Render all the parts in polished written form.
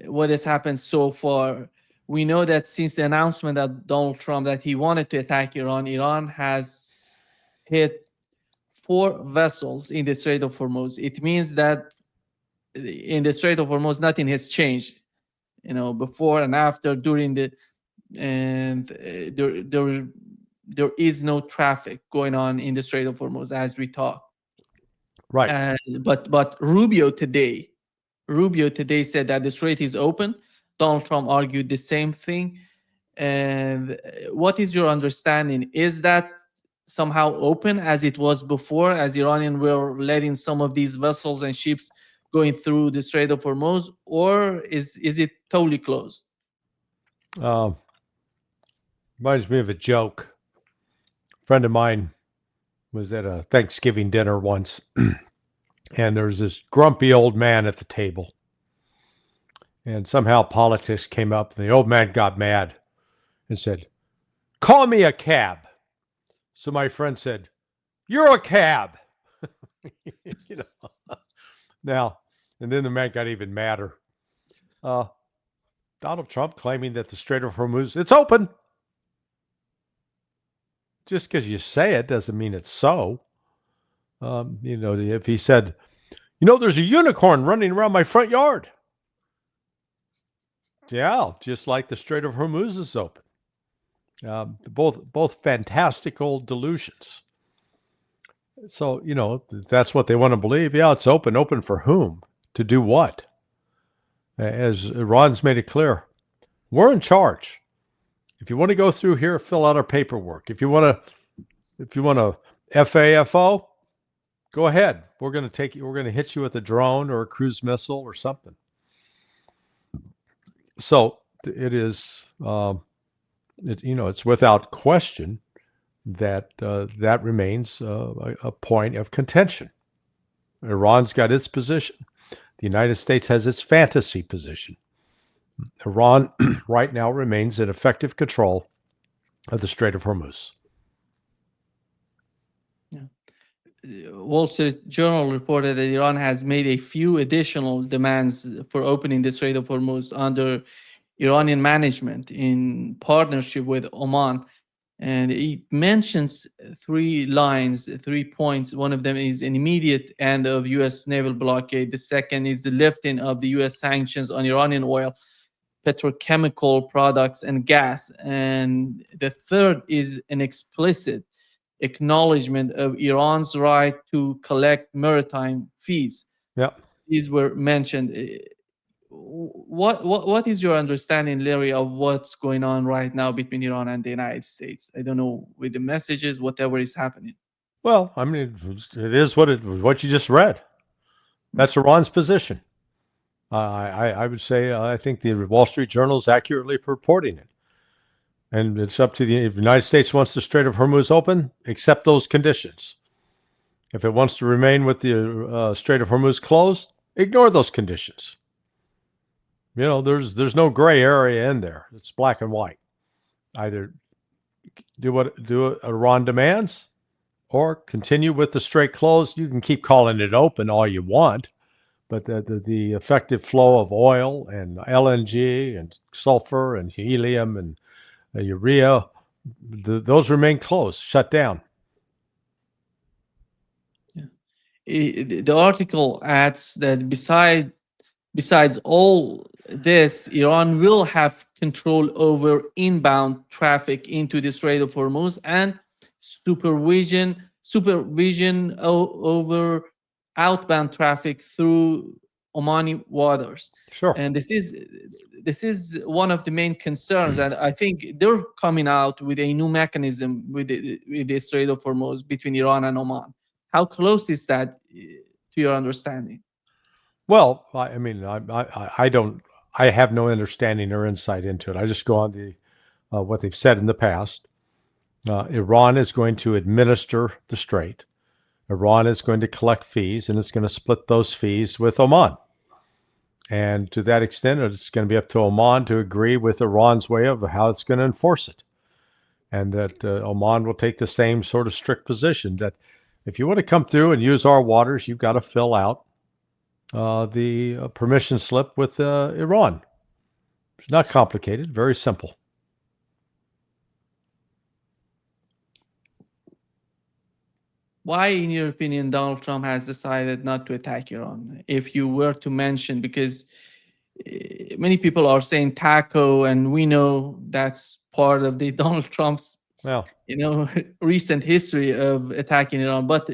what has happened so far. We know that since the announcement that Donald Trump that he wanted to attack Iran, Iran has hit 4 vessels in the Strait of Hormuz. It means that in the Strait of Hormuz, nothing has changed. Before and after, during the and there is no traffic going on in the Strait of Hormuz as we talk. Right. But Rubio today said that the strait is open. Donald Trump argued the same thing. And what is your understanding? Is that somehow open as it was before, as Iranian were letting some of these vessels and ships going through the Strait of Hormuz, or is it totally closed? Reminds me of a joke. A friend of mine was at a Thanksgiving dinner once, and there was this grumpy old man at the table. And somehow politics came up, and the old man got mad and said, "Call me a cab." So my friend said, "You're a cab." Now, and then the man got even madder. Donald Trump claiming that the Strait of Hormuz, it's open. Just because you say it doesn't mean it's so. If he said, there's a unicorn running around my front yard. Yeah, just like the Strait of Hormuz is open. Both fantastical delusions. So, if that's what they want to believe. Yeah, it's open. Open for whom? To do what? As Iran's made it clear, we're in charge. If you want to go through here, fill out our paperwork. If you want to FAFO, go ahead. We're going to hit you with a drone or a cruise missile or something. So it is, it's without question that that remains a point of contention. Iran's got its position. The United States has its fantasy position. Iran right now remains in effective control of the Strait of Hormuz. Wall Street Journal reported that Iran has made a few additional demands for opening the Strait of Hormuz under Iranian management in partnership with Oman. And it mentions 3 lines, 3 points. One of them is an immediate end of U.S. naval blockade. The second is the lifting of the U.S. sanctions on Iranian oil, petrochemical products, and gas. And the third is an explicit acknowledgement of Iran's right to collect maritime fees. Yeah, these were mentioned. What is your understanding, Larry, of what's going on right now between Iran and the United States? I don't know, with the messages, whatever is happening. Well, I mean, it is what you just read. That's Iran's position. I would say I think the Wall Street Journal is accurately reporting it. And it's up to if the United States wants the Strait of Hormuz open, accept those conditions. If it wants to remain with the Strait of Hormuz closed, ignore those conditions. There's no gray area in there. It's black and white. Either do what Iran demands, or continue with the strait closed. You can keep calling it open all you want, but the effective flow of oil and LNG and sulfur and helium and urea, those remain closed, shut down. Yeah. The article adds that besides all this, Iran will have control over inbound traffic into the Strait of Hormuz and supervision over outbound traffic through Omani waters. Sure. And this is one of the main concerns, and I think they're coming out with a new mechanism with the Strait of Hormuz between Iran and Oman. How close is that to your understanding? Well, I mean, I have no understanding or insight into it. I just go on what they've said in the past. Iran is going to administer the strait. Iran is going to collect fees, and it's going to split those fees with Oman. And to that extent, it's going to be up to Oman to agree with Iran's way of how it's going to enforce it. And that Oman will take the same sort of strict position that if you want to come through and use our waters, you've got to fill out the permission slip with Iran. It's not complicated, very simple. Why, in your opinion, Donald Trump has decided not to attack Iran? If you were to mention, because many people are saying TACO, and we know that's part of the Donald Trump's Well, recent history of attacking Iran. But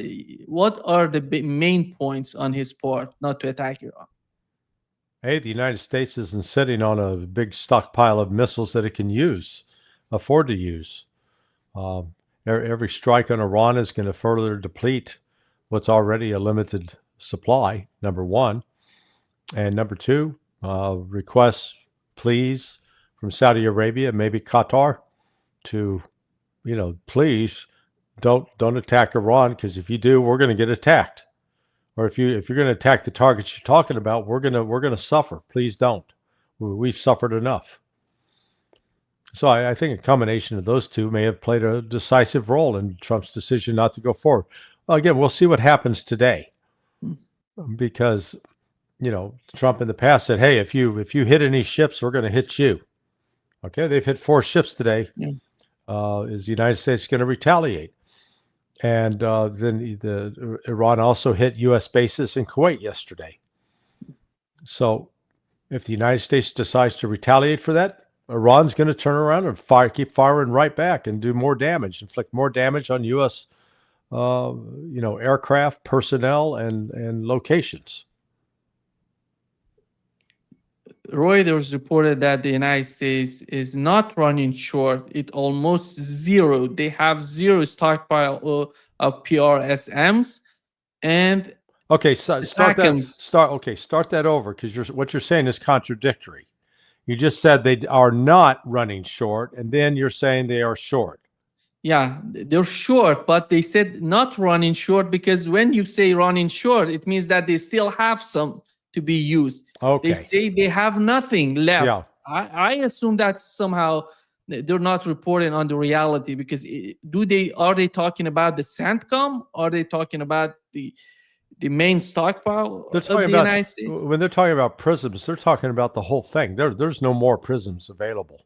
what are the main points on his part not to attack Iran? hey, the United States isn't sitting on a big stockpile of missiles that it can afford to use. Every strike on Iran is going to further deplete what's already a limited supply, number one. And number two, requests, please, from Saudi Arabia, maybe Qatar, to, please don't attack Iran, because if you do, we're going to get attacked. Or if you're going to attack the targets you're talking about, we're going to suffer. Please don't. We've suffered enough. So I think a combination of those two may have played a decisive role in Trump's decision not to go forward. Well, again, we'll see what happens today, because Trump in the past said, "Hey, if you hit any ships, we're going to hit you." Okay, they've hit 4 ships today. Yeah. Is the United States going to retaliate? And then Iran also hit U.S. bases in Kuwait yesterday. So if the United States decides to retaliate for that, Iran's going to turn around and keep firing right back and do more damage, inflict more damage on U.S. Aircraft, personnel, and locations. Reuters reported that the United States is not running short. It almost zero. They have zero stockpile of PRSMs, and okay, start that over, because what you're saying is contradictory. You just said they are not running short, and then you're saying they are short. Yeah, they're short, but they said not running short, because when you say running short, it means that they still have some to be used. Okay. They say they have nothing left. Yeah. I assume that somehow they're not reporting on the reality, because are they talking about the CENTCOM? Are they talking about the main stockpile of the United States? When they're talking about prisms, they're talking about the whole thing. There's no more prisms available.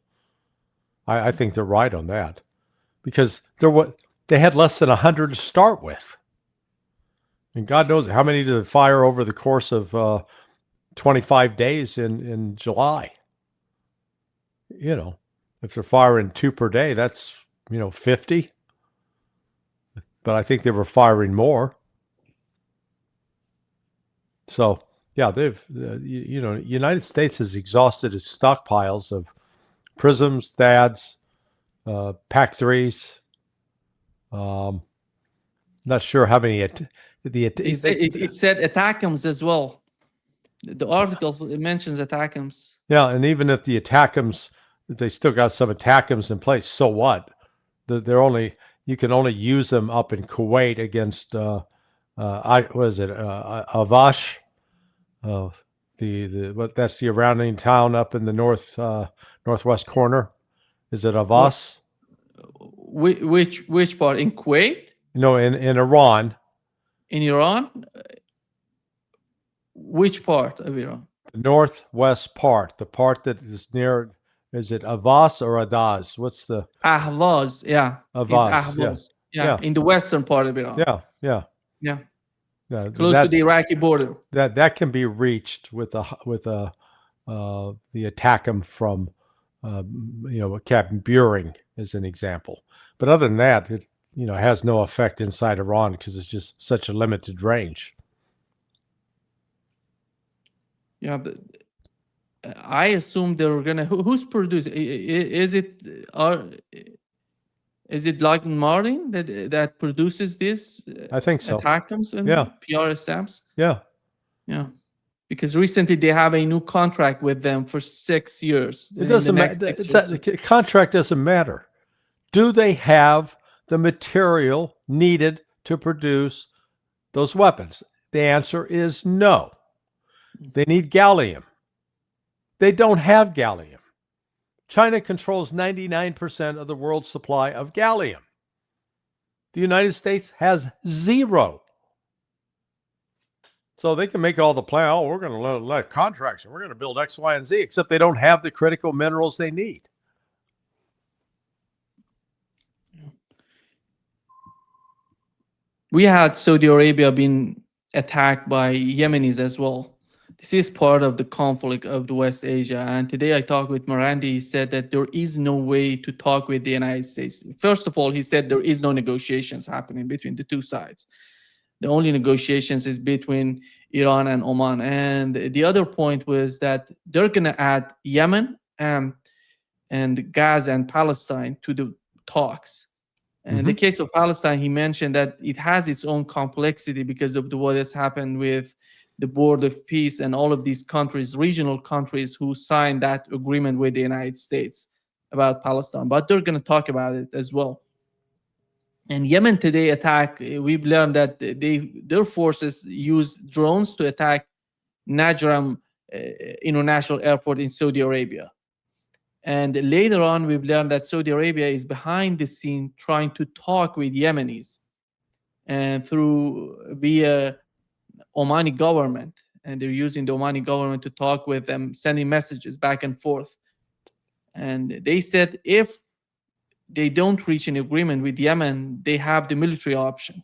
I think they're right on that, because they had less than 100 to start with. And God knows how many to fire over the course of 25 days in July. If they're firing 2 per day, that's 50. But I think they were firing more. So yeah, United States has exhausted its stockpiles of prisms, THAADs, PAC-3s. Not sure how many. It said ATACMS as well. The article mentions ATACMS. Yeah, and even if the ATACMS, they still got some ATACMS in place. So what? You can only use them up in Kuwait against Avash? That's the surrounding town up in the northwest corner. Is it Avas? Which part? In Kuwait? No, in Iran. In Iran? Which part of Iran? The northwest part, the part that is near. Is it Avas or Adaz? What's the Ahvaz? Yeah, Avaz. Yeah, in the western part of Iran. Yeah. Close to the Iraqi border. That can be reached with the ATACMS from Captain Buring as an example. But other than that, it has no effect inside Iran, because it's just such a limited range. Yeah, but I assume they're gonna. Who's producing? Is it Lockheed Martin that produces this? I think so. ATACMS and PRSMs. Yeah. Because recently they have a new contract with them for 6 years. It doesn't matter. The contract doesn't matter. Do they have the material needed to produce those weapons? The answer is no. They need gallium. They don't have gallium. China controls 99% of the world's supply of gallium. The United States has 0. So they can make all the plan. Oh, we're going to let contracts and we're going to build X, Y, and Z, except they don't have the critical minerals they need. We had Saudi Arabia being attacked by Yemenis as well. This is part of the conflict of the West Asia. And today I talked with Morandi. He said that there is no way to talk with the United States. First of all, he said there is no negotiations happening between the two sides. The only negotiations is between Iran and Oman. And the other point was that they're going to add Yemen and Gaza and Palestine to the talks. And in the case of Palestine, he mentioned that it has its own complexity because of what has happened with the Board of Peace and all of these countries, regional countries who signed that agreement with the United States about Palestine. But they're going to talk about it as well. And Yemen today attack, we've learned that their forces used drones to attack Najran International Airport in Saudi Arabia. And later on, we've learned that Saudi Arabia is behind the scene trying to talk with Yemenis and via Omani government. And they're using the Omani government to talk with them, sending messages back and forth. And they said if they don't reach an agreement with Yemen, they have the military option.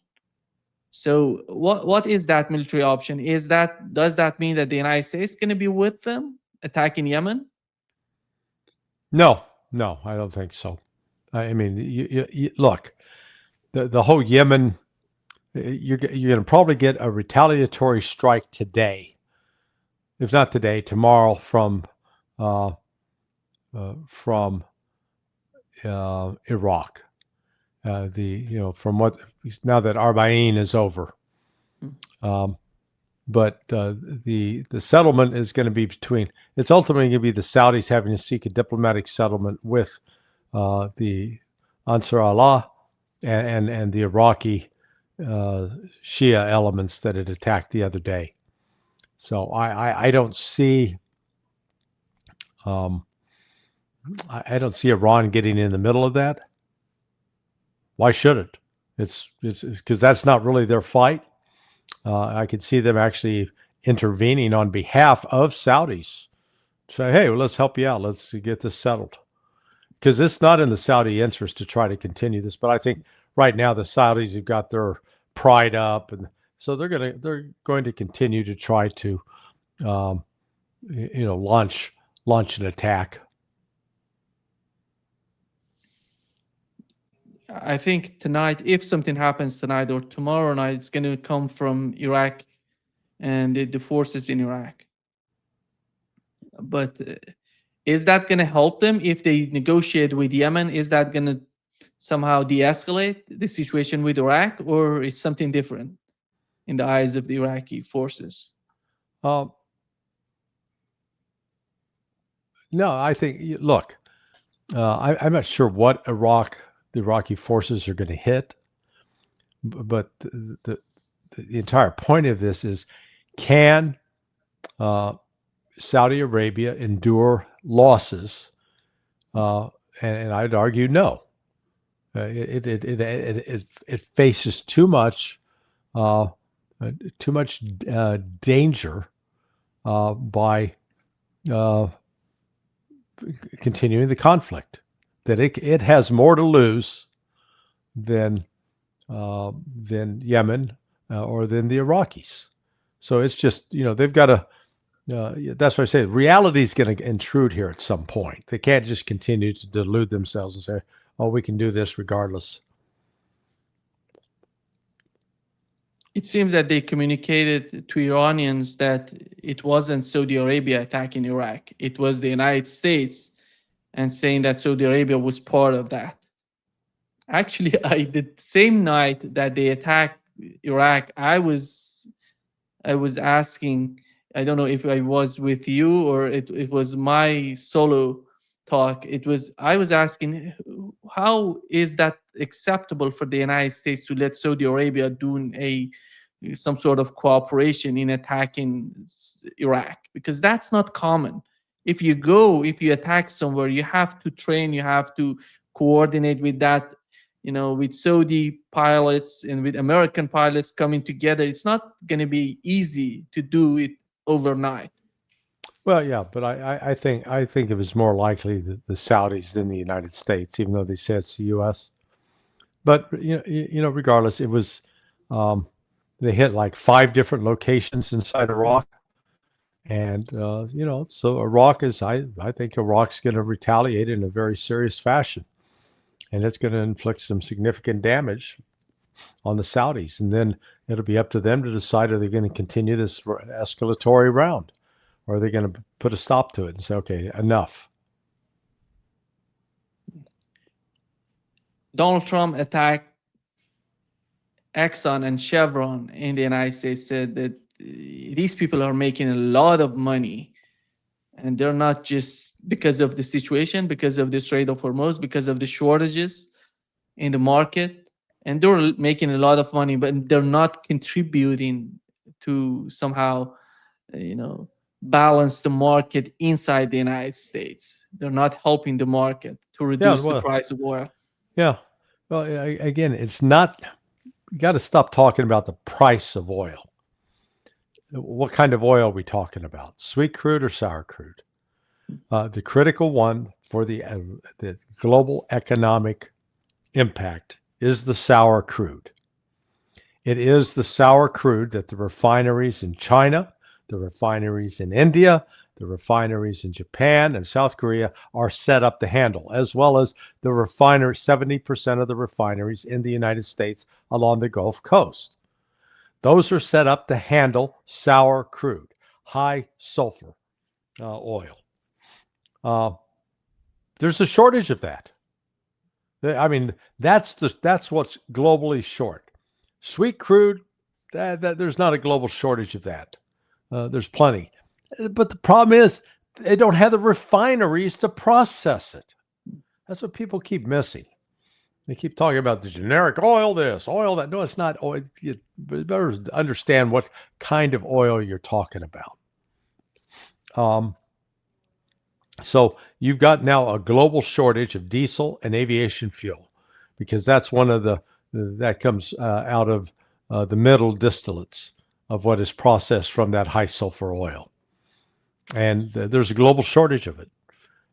So what is that military option? Does that mean that the United States is going to be with them attacking Yemen? No, I don't think so. I mean, you look, the whole Yemen, you're going to probably get a retaliatory strike today, if not today, tomorrow from Iraq. From what now that Arba'in is over, but the settlement is going to be it's ultimately going to be the Saudis having to seek a diplomatic settlement with the Ansar Allah and the Iraqi Shia elements that had attacked the other day. So I don't see I don't see Iran getting in the middle of that. Why should it? It's because that's not really their fight. I could see them actually intervening on behalf of Saudis. Say, hey, well, let's help you out. Let's get this settled. Because it's not in the Saudi interest to try to continue this. But I think right now the Saudis have got their pride up, and so they're going to continue to try to, launch an attack. I think tonight, if something happens tonight or tomorrow night, it's going to come from Iraq and the forces in Iraq. But is that going to help them if they negotiate with Yemen? Is that going to somehow de-escalate the situation with Iraq, or is something different in the eyes of the Iraqi forces? No, I think, look, I'm not sure what the Iraqi forces are going to hit, but the entire point of this is, can Saudi Arabia endure losses? And I'd argue no. It faces too much danger by continuing the conflict. That it has more to lose than Yemen or than the Iraqis. So it's just, they've got to. That's what I say. Reality is going to intrude here at some point. They can't just continue to delude themselves and say, "Oh, we can do this regardless." It seems that they communicated to Iranians that it wasn't Saudi Arabia attacking Iraq. It was the United States, and saying that Saudi Arabia was part of that. Actually, the same night that they attacked Iraq, I was asking, I don't know if I was with you or it was my solo talk. I was asking, how is that acceptable for the United States to let Saudi Arabia do some sort of cooperation in attacking Iraq? Because that's not common. If you attack somewhere, you have to train, you have to coordinate with that with Saudi pilots and with American pilots coming together, it's not going to be easy to do it overnight. Well, yeah, but I think it was more likely the Saudis than the United States, even though they say it's the U.S. But regardless, it was they hit like 5 different locations inside Iraq, and so Iraq is I think Iraq's going to retaliate in a very serious fashion, and it's going to inflict some significant damage on the Saudis, and then it'll be up to them to decide, are they going to continue this escalatory round, or are they going to put a stop to it and say, okay, enough? Donald Trump attacked Exxon and Chevron in the United States, said that these people are making a lot of money, and they're not just because of the situation, because of the Strait of Hormuz, because of the shortages in the market, and they're making a lot of money, but they're not contributing to somehow, balance the market inside the United States. They're not helping the market to reduce the price of oil. Yeah. Well, again, it's not, you got to stop talking about the price of oil. What kind of oil are we talking about? Sweet crude or sour crude? The critical one for the global economic impact is the sour crude. It is the sour crude that the refineries in China, the refineries in India, the refineries in Japan and South Korea are set up to handle, as well as the 70% of the refineries in the United States along the Gulf Coast. Those are set up to handle sour crude, high sulfur oil. There's a shortage of that. I mean, that's what's globally short. Sweet crude, there's not a global shortage of that. There's plenty. But the problem is they don't have the refineries to process it. That's what people keep missing. They keep talking about the generic oil this, oil that. No, it's not oil. You better understand what kind of oil you're talking about. So you've got now a global shortage of diesel and aviation fuel, because that's one of that comes out of the middle distillates of what is processed from that high sulfur oil. And there's a global shortage of it.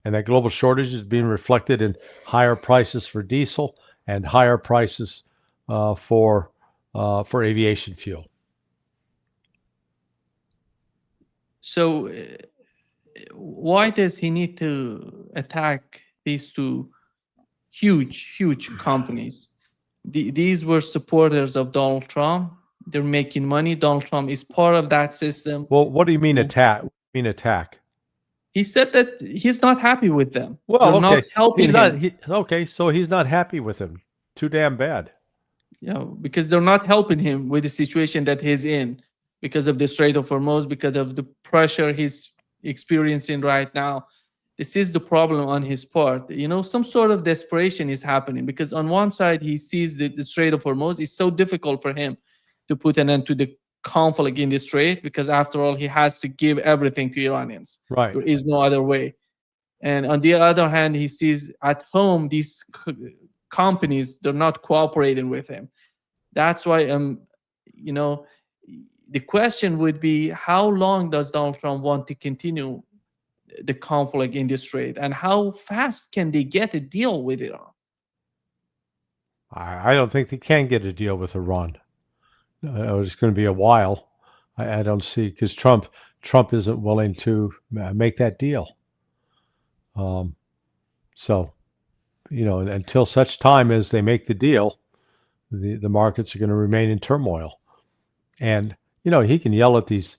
And that global shortage is being reflected in higher prices for diesel and higher prices for aviation fuel. So why does he need to attack these two huge companies? These were supporters of Donald Trump. They're making money. Donald Trump is part of that system. Well, what do you mean attack? Attack? He said that he's not happy with them. Well, they're not helping him. So he's not happy with them. Too damn bad. Because they're not helping him with the situation that he's in, because of the Strait of Hormuz, because of the pressure he's experiencing right now. This is the problem on his part. Some sort of desperation is happening, because on one side he sees that the Strait of Hormuz is so difficult for him to put an end to the conflict in the Strait, because after all, he has to give everything to Iranians. Right. There is no other way. And on the other hand, he sees at home these companies, they're not cooperating with him. That's why the question would be, how long does Donald Trump want to continue the conflict in the Strait, and how fast can they get a deal with Iran? I don't think they can get a deal with Iran. It's going to be a while. I don't see, because Trump isn't willing to make that deal. So, until such time as they make the deal, the markets are going to remain in turmoil. And he can yell at these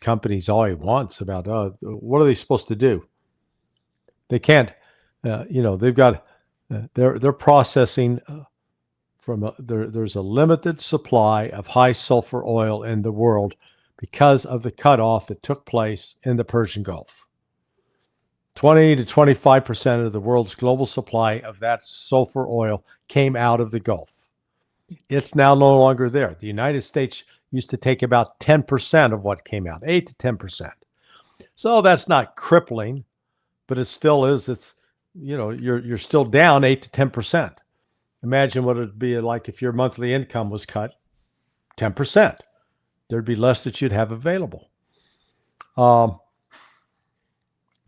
companies all he wants about what are they supposed to do? They can't. They've got they're processing. There's a limited supply of high sulfur oil in the world because of the cutoff that took place in the Persian Gulf. 20 to 25% of the world's global supply of that sulfur oil came out of the Gulf. It's now no longer there. The United States used to take about 10% of what came out, 8 to 10%. So that's not crippling, but it still is. It's you're still down 8 to 10%. Imagine what it'd be like if your monthly income was cut 10%. There'd be less that you'd have available.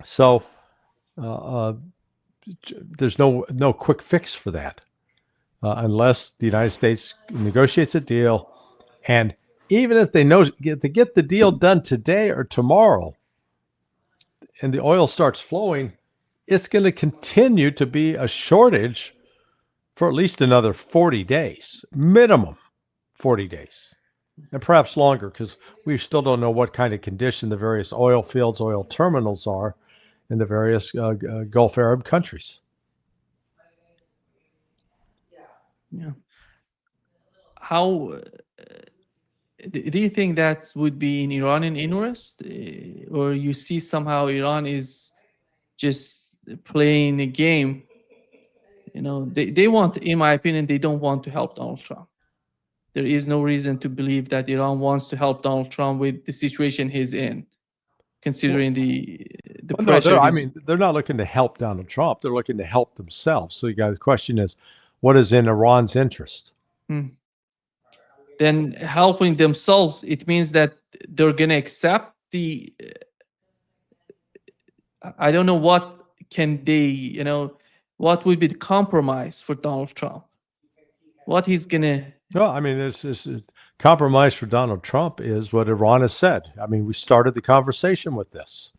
So there's no quick fix for that unless the United States negotiates a deal. And even if they get the deal done today or tomorrow and the oil starts flowing, it's going to continue to be a shortage for at least another 40 days, minimum 40 days, and perhaps longer, because we still don't know what kind of condition the various oil fields, oil terminals are in the various Gulf Arab countries. Yeah. How do you think that would be in Iranian interest, or you see somehow Iran is just playing a game? They want, in my opinion, they don't want to help Donald Trump. There is no reason to believe that Iran wants to help Donald Trump with the situation he's in, considering the pressure. No, they're not looking to help Donald Trump. They're looking to help themselves. So the question is, what is in Iran's interest? Then helping themselves, it means that they're going to accept the, I don't know what can they, what would be the compromise for Donald Trump? What he's going to... Well, this compromise for Donald Trump is what Iran has said. We started the conversation with this.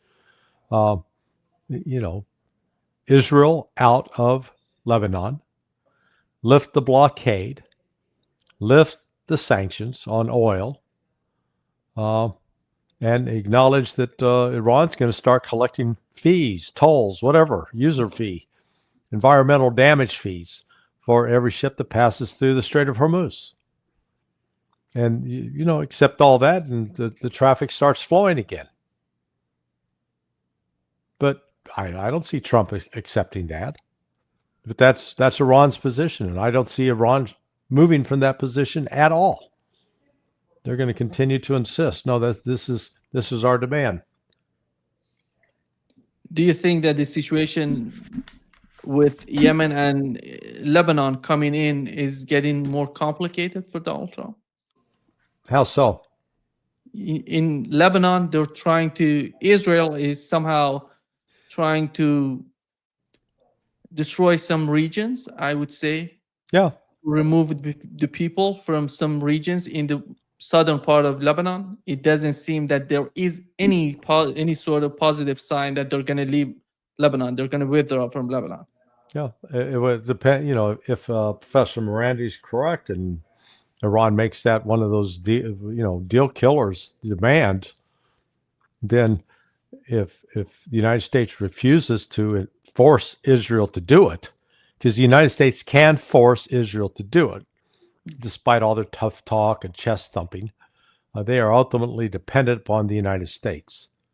Israel out of Lebanon, lift the blockade, lift the sanctions on oil, and acknowledge that Iran's going to start collecting fees, tolls, whatever, user fee, environmental damage fees for every ship that passes through the Strait of Hormuz. And, accept all that, and the traffic starts flowing again. But I don't see Trump accepting that. But that's Iran's position, and I don't see Iran moving from that position at all. They're going to continue to insist, no, that this is our demand. Do you think that the situation with Yemen and Lebanon coming in is getting more complicated for Donald Trump? How so? In Lebanon, Israel is somehow trying to destroy some regions, I would say. Yeah. Remove the people from some regions in the southern part of Lebanon. It doesn't seem that there is any sort of positive sign that they're going to leave Lebanon. They're going to withdraw from Lebanon. Yeah, it would depend. If Professor Morandi is correct and Iran makes that one of those deal killers demand, then if the United States refuses to force Israel to do it, because the United States can force Israel to do it, despite all their tough talk and chest thumping, they are ultimately dependent upon the United States.